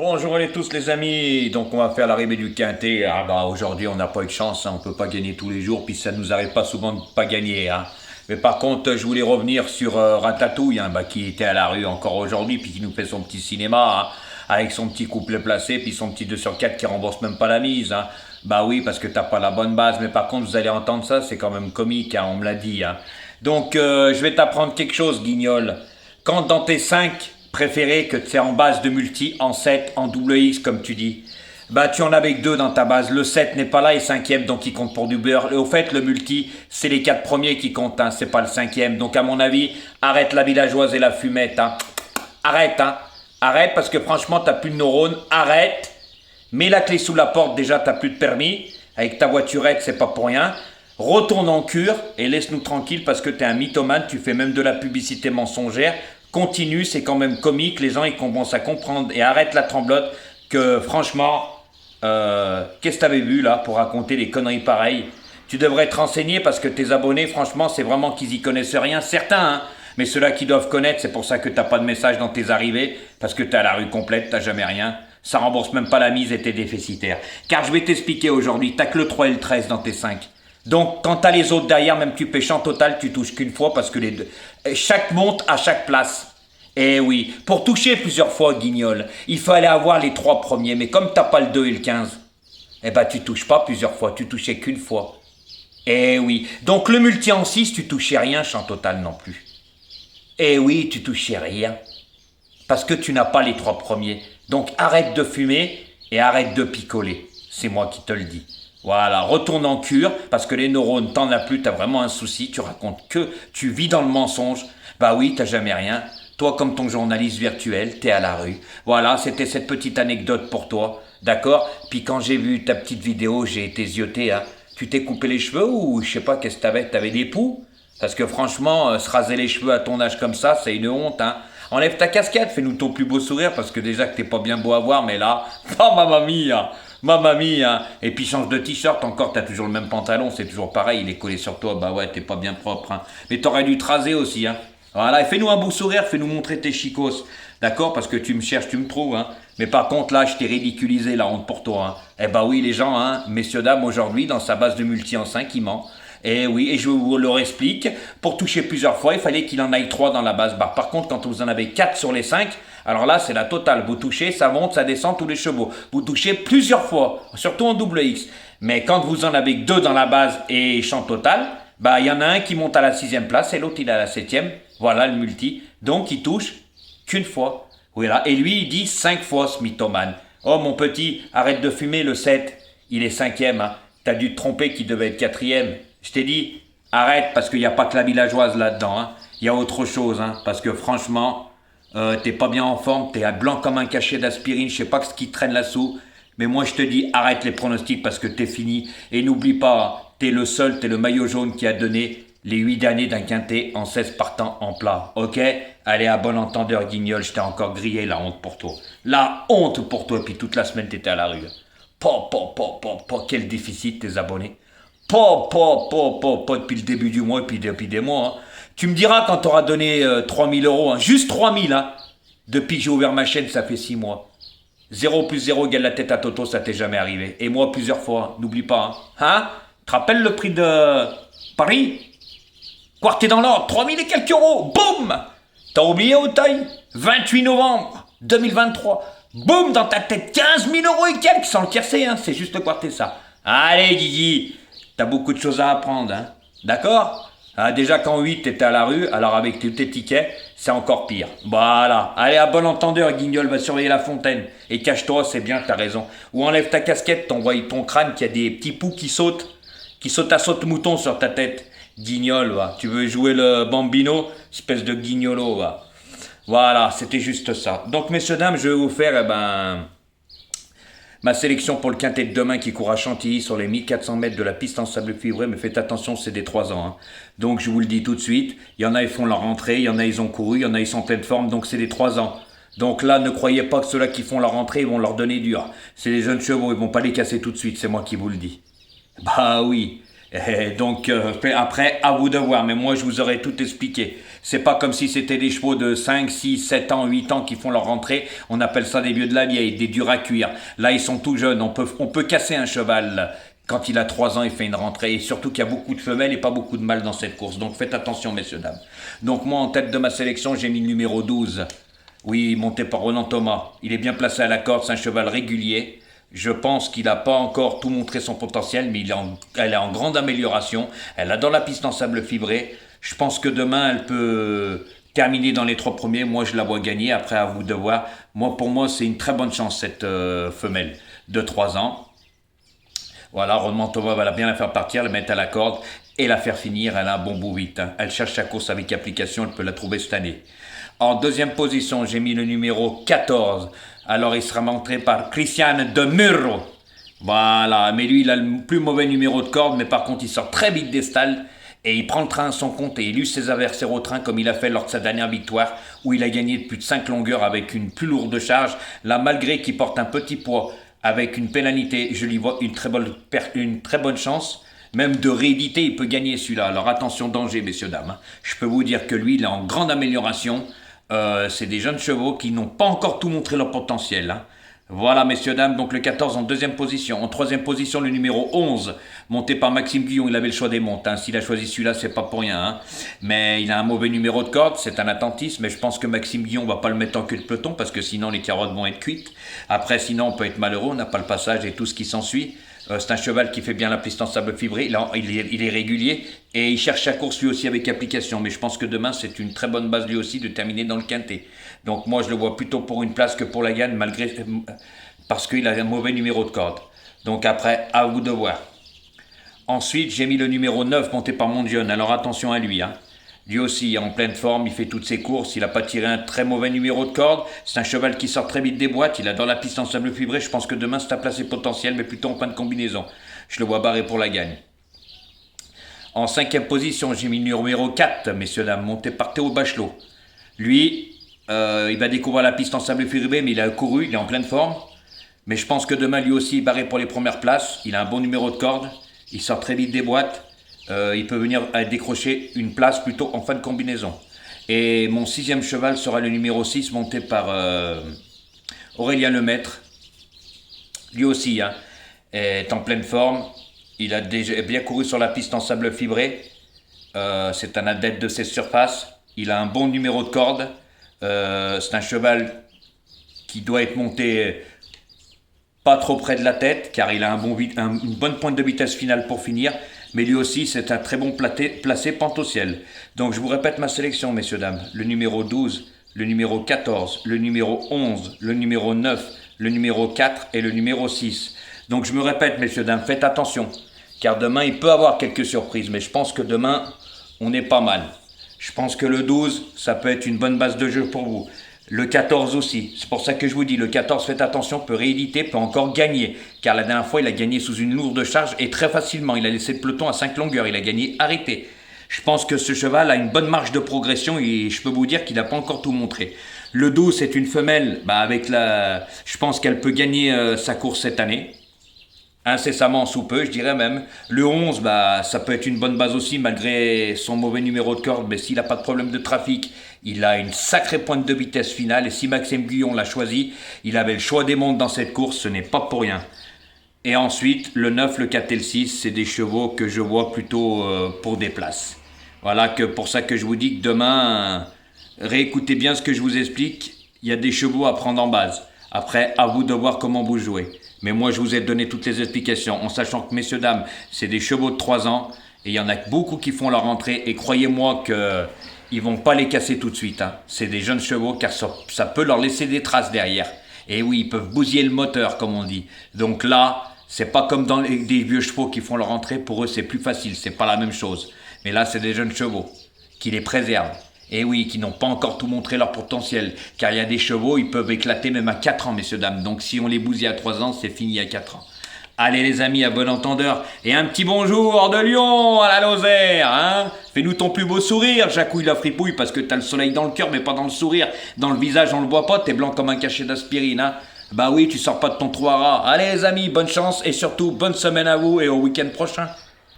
Bonjour à tous les amis, donc on va faire l'arrivée du quintet. Ah bah aujourd'hui on n'a pas eu de chance, hein. On peut pas gagner tous les jours, puis ça nous arrive pas souvent de pas gagner, hein. Mais par contre je voulais revenir sur Ratatouille, hein, bah, qui était à la rue encore aujourd'hui, puis qui nous fait son petit cinéma, hein, avec son petit couplet placé, puis son petit 2 sur 4 qui rembourse même pas la mise, hein. Bah oui, parce que t'as pas la bonne base, mais par contre vous allez entendre ça, c'est quand même comique, hein, on me l'a dit, hein. Donc je vais t'apprendre quelque chose, Guignol. Quand dans tes 5 préférés que c'est en base de multi, en 7, en double X comme tu dis, bah tu en as avec 2 dans ta base. Le 7 n'est pas là et cinquième donc il compte pour du beurre. Et au fait le multi c'est les 4 premiers qui comptent, hein, c'est pas le cinquième. Donc à mon avis arrête la villageoise et la fumette. Hein. Arrête, hein. Arrête parce que franchement t'as plus de neurones. Arrête. Mets la clé sous la porte, déjà t'as plus de permis. Avec ta voiturette c'est pas pour rien. Retourne en cure et laisse-nous tranquille parce que t'es un mythomane, tu fais même de la publicité mensongère. Continue, c'est quand même comique, les gens ils commencent à comprendre et arrête la tremblote que franchement, qu'est-ce que t'avais vu là pour raconter des conneries pareilles? Tu devrais te renseigner parce que tes abonnés, franchement, c'est vraiment qu'ils y connaissent rien, certains, hein, mais ceux-là qui doivent connaître, c'est pour ça que t'as pas de message dans tes arrivées, parce que t'es à la rue complète, t'as jamais rien. Ça rembourse même pas la mise et t'es déficitaire. Car je vais t'expliquer aujourd'hui, t'as que le 3 et le 13 dans tes 5. Donc, quand t'as les autres derrière, même tu pêches en total, tu touches qu'une fois parce que les deux. Chaque monte à chaque place. Eh oui, pour toucher plusieurs fois, Guignol, il fallait avoir les 3 premiers. Mais comme t'as pas le 2 et le 15, eh ben tu touches pas plusieurs fois, tu touchais qu'une fois. Eh oui, donc le multi en 6, tu touchais rien, champ total non plus. Eh oui, tu touchais rien. Parce que tu n'as pas les 3 premiers. Donc arrête de fumer et arrête de picoler. C'est moi qui te le dis. Voilà, retourne en cure, parce que les neurones, t'en as plus, t'as vraiment un souci, tu racontes que tu vis dans le mensonge. Bah oui, t'as jamais rien. Toi, comme ton journaliste virtuel, t'es à la rue. Voilà, c'était cette petite anecdote pour toi, d'accord? Puis quand j'ai vu ta petite vidéo, j'ai été zioté, hein. Tu t'es coupé les cheveux ou je sais pas, qu'est-ce que t'avais des poux? Parce que franchement, se raser les cheveux à ton âge comme ça, c'est une honte, hein. Enlève ta casquette, fais-nous ton plus beau sourire, parce que déjà que t'es pas bien beau à voir, mais là, oh mamma mia! Mamma mia! Et puis change de t-shirt, encore t'as toujours le même pantalon, c'est toujours pareil, il est collé sur toi, bah ouais, t'es pas bien propre, hein. Mais t'aurais dû te raser aussi, hein. Voilà, et fais-nous un beau sourire, fais-nous montrer tes chicos. D'accord? Parce que tu me cherches, tu me trouves, hein. Mais par contre, là, je t'ai ridiculisé, la honte pour toi, hein. Eh bah oui, les gens, hein, messieurs, dames, aujourd'hui, dans sa base de multi en 5, il ment. Et oui, et je vous le explique, pour toucher plusieurs fois, il fallait qu'il en aille 3 dans la base. Bah, par contre, quand vous en avez 4 sur les 5, alors là, c'est la totale. Vous touchez, ça monte, ça descend tous les chevaux. Vous touchez plusieurs fois, surtout en double X. Mais quand vous en avez que 2 dans la base et champ total, bah, il y en a un qui monte à la 6e place et l'autre, il est à la 7e. Voilà le multi. Donc, il touche qu'une fois. Voilà. Et lui, il dit 5 fois ce mythomane. Oh, mon petit, arrête de fumer, le 7. Il est 5e, hein. T'as dû te tromper qu'il devait être 4e. Je t'ai dit, arrête, parce qu'il n'y a pas que la villageoise là-dedans, hein. Il y a autre chose, hein. Parce que franchement, t'es pas bien en forme, t'es à blanc comme un cachet d'aspirine, je sais pas ce qui traîne là-dessous. Mais moi, je te dis, arrête les pronostics parce que t'es fini. Et n'oublie pas, t'es le seul, t'es le maillot jaune qui a donné les 8 derniers d'un quintet en 16 partants en plat. Ok? Allez, à bon entendeur, Guignol, je t'ai encore grillé, la honte pour toi. La honte pour toi, puis toute la semaine, t'étais à la rue. Quel déficit, tes abonnés. Pas depuis le début du mois et puis depuis des mois, hein. Tu me diras quand t'auras donné 3000 euros, hein, juste 3000, hein. Depuis que j'ai ouvert ma chaîne, ça fait 6 mois. 0 plus 0 égale la tête à Toto, ça t'est jamais arrivé. Et moi, plusieurs fois, hein. N'oublie pas, hein. Hein? Tu te rappelles le prix de Paris? Quartier dans l'ordre, 3000 et quelques euros. Boum! T'as oublié, Auteuil? 28 novembre 2023. Boum, dans ta tête, 15 000 euros et quelques, sans le tiercer, hein. C'est juste le quartier, ça. Allez, Guigui, t'as beaucoup de choses à apprendre, hein. D'accord? Ah, déjà qu'en 8, t'étais à la rue, alors avec tes tickets, c'est encore pire. Voilà. Allez, à bon entendeur, Guignol, va surveiller la fontaine. Et cache-toi, c'est bien, t'as raison. Ou enlève ta casquette, t'envoies ton crâne qui a des petits poux qui sautent à saute-mouton sur ta tête. Guignol, va. Tu veux jouer le bambino? Espèce de guignolo, va. Voilà, c'était juste ça. Donc, messieurs, dames, je vais vous faire, ma sélection pour le quintet de demain qui court à Chantilly sur les 1400 mètres de la piste en sable fibré, mais faites attention, c'est des 3 ans, hein. Donc je vous le dis tout de suite, il y en a ils font leur rentrée, il y en a ils ont couru, il y en a ils sont en pleine forme, donc c'est des 3 ans. Donc là, ne croyez pas que ceux-là qui font leur rentrée, ils vont leur donner dur. C'est des jeunes chevaux, ils vont pas les casser tout de suite, c'est moi qui vous le dis. Bah oui. Et donc après, à vous de voir, mais moi je vous aurais tout expliqué. C'est pas comme si c'était des chevaux de 5, 6, 7 ans, 8 ans qui font leur rentrée. On appelle ça des vieux de la vieille, des durs à cuire. Là, ils sont tout jeunes. On peut casser un cheval quand il a 3 ans, il fait une rentrée. Et surtout qu'il y a beaucoup de femelles et pas beaucoup de mâles dans cette course. Donc faites attention, messieurs, dames. Donc moi, en tête de ma sélection, j'ai mis le numéro 12. Oui, monté par Ronan Thomas. Il est bien placé à la corde, c'est un cheval régulier. Je pense qu'il n'a pas encore tout montré son potentiel, mais elle est en grande amélioration. Elle adore la piste en sable fibré. Je pense que demain, elle peut terminer dans les 3 premiers. Moi, je la vois gagner. Après, à vous de voir. Pour moi, c'est une très bonne chance, cette femelle de 3 ans. Voilà, Ronan Thomas va bien la faire partir, la mettre à la corde et la faire finir. Elle a un bon bout vite. Hein. Elle cherche sa course avec application. Elle peut la trouver cette année. En deuxième position, j'ai mis le numéro 14. Alors, il sera montré par Christian de Murro. Voilà, mais lui, il a le plus mauvais numéro de corde, mais par contre, il sort très vite des stalles et il prend le train à son compte et il use ses adversaires au train comme il a fait lors de sa dernière victoire où il a gagné de plus de 5 longueurs avec une plus lourde charge. Là, malgré qu'il porte un petit poids avec une pénalité, je lui vois une très bonne chance. Même de rééditer, il peut gagner celui-là. Alors attention, danger, messieurs, dames. Je peux vous dire que lui, il est en grande amélioration. C'est des jeunes chevaux qui n'ont pas encore tout montré leur potentiel. Hein. Voilà, messieurs, dames, donc le 14 en deuxième position. En troisième position, le numéro 11, monté par Maxime Guillon. Il avait le choix des montes. Hein. S'il a choisi celui-là, c'est pas pour rien. Hein. Mais il a un mauvais numéro de corde, c'est un attentiste. Mais je pense que Maxime Guillon va pas le mettre en queue de peloton parce que sinon les carottes vont être cuites. Après, sinon, on peut être malheureux. On n'a pas le passage et tout ce qui s'ensuit. C'est un cheval qui fait bien la piste en sable fibré, il est régulier et il cherche sa course lui aussi avec application. Mais je pense que demain c'est une très bonne base lui aussi de terminer dans le quintet. Donc moi je le vois plutôt pour une place que pour la gagne parce qu'il a un mauvais numéro de corde. Donc après, à vous de voir. Ensuite j'ai mis le numéro 9 monté par Mondion, alors attention à lui. Hein. Lui aussi, en pleine forme, il fait toutes ses courses, il n'a pas tiré un très mauvais numéro de corde. C'est un cheval qui sort très vite des boîtes, il adore la piste en sable fibré. Je pense que demain, c'est un placé potentiel, mais plutôt en fin de combinaison. Je le vois barré pour la gagne. En cinquième position, j'ai mis le numéro 4, messieurs, dames, monté par Théo Bachelot. Lui, il va découvrir la piste en sable fibré, mais il a couru, il est en pleine forme. Mais je pense que demain, lui aussi, il est barré pour les premières places. Il a un bon numéro de corde, il sort très vite des boîtes. Il peut venir décrocher une place plutôt en fin de combinaison. Et mon 6e cheval sera le numéro 6, monté par Aurélien Lemaître. Lui aussi est en pleine forme. Il a déjà bien couru sur la piste en sable fibré. C'est un adepte de ces surfaces. Il a un bon numéro de corde. C'est un cheval qui doit être monté pas trop près de la tête, car il a une bonne pointe de vitesse finale pour finir. Mais lui aussi, c'est un très bon placé pente au ciel. Donc je vous répète ma sélection, messieurs, dames. Le numéro 12, le numéro 14, le numéro 11, le numéro 9, le numéro 4 et le numéro 6. Donc je me répète, messieurs, dames, faites attention. Car demain, il peut y avoir quelques surprises. Mais je pense que demain, on est pas mal. Je pense que le 12, ça peut être une bonne base de jeu pour vous. Le 14 aussi, c'est pour ça que je vous dis, le 14, faites attention, peut rééditer, peut encore gagner. Car la dernière fois, il a gagné sous une lourde charge et très facilement. Il a laissé le peloton à 5 longueurs, il a gagné arrêté. Je pense que ce cheval a une bonne marge de progression et je peux vous dire qu'il n'a pas encore tout montré. Le 12, c'est une femelle, je pense qu'elle peut gagner sa course cette année. Incessamment sous peu, je dirais même. Le 11, ça peut être une bonne base aussi, malgré son mauvais numéro de corde. Mais s'il n'a pas de problème de trafic, il a une sacrée pointe de vitesse finale. Et si Maxime Guillon l'a choisi, il avait le choix des montes dans cette course, ce n'est pas pour rien. Et ensuite, le 9, le 4 et le 6, c'est des chevaux que je vois plutôt pour des places. Voilà, pour ça que je vous dis que demain, réécoutez bien ce que je vous explique. Il y a des chevaux à prendre en base. Après, à vous de voir comment vous jouez. Mais moi, je vous ai donné toutes les explications, en sachant que, messieurs, dames, c'est des chevaux de 3 ans, et il y en a beaucoup qui font leur entrée, et croyez-moi qu'ils ne vont pas les casser tout de suite. Hein. C'est des jeunes chevaux, car ça peut leur laisser des traces derrière. Et oui, ils peuvent bousiller le moteur, comme on dit. Donc là, c'est pas comme dans des vieux chevaux qui font leur entrée, pour eux, c'est plus facile, c'est pas la même chose. Mais là, c'est des jeunes chevaux qui les préservent. Et oui, qui n'ont pas encore tout montré leur potentiel. Car il y a des chevaux, ils peuvent éclater même à 4 ans, messieurs, dames. Donc si on les bousille à 3 ans, c'est fini à 4 ans. Allez les amis, à bon entendeur. Et un petit bonjour de Lyon à la Lozère. Hein, fais-nous ton plus beau sourire, Jacouille la fripouille, parce que t'as le soleil dans le cœur, mais pas dans le sourire. Dans le visage, on le voit pas, t'es blanc comme un cachet d'aspirine. Hein. Bah oui, tu sors pas de ton trou à rats. Allez les amis, bonne chance et surtout bonne semaine à vous et au week-end prochain.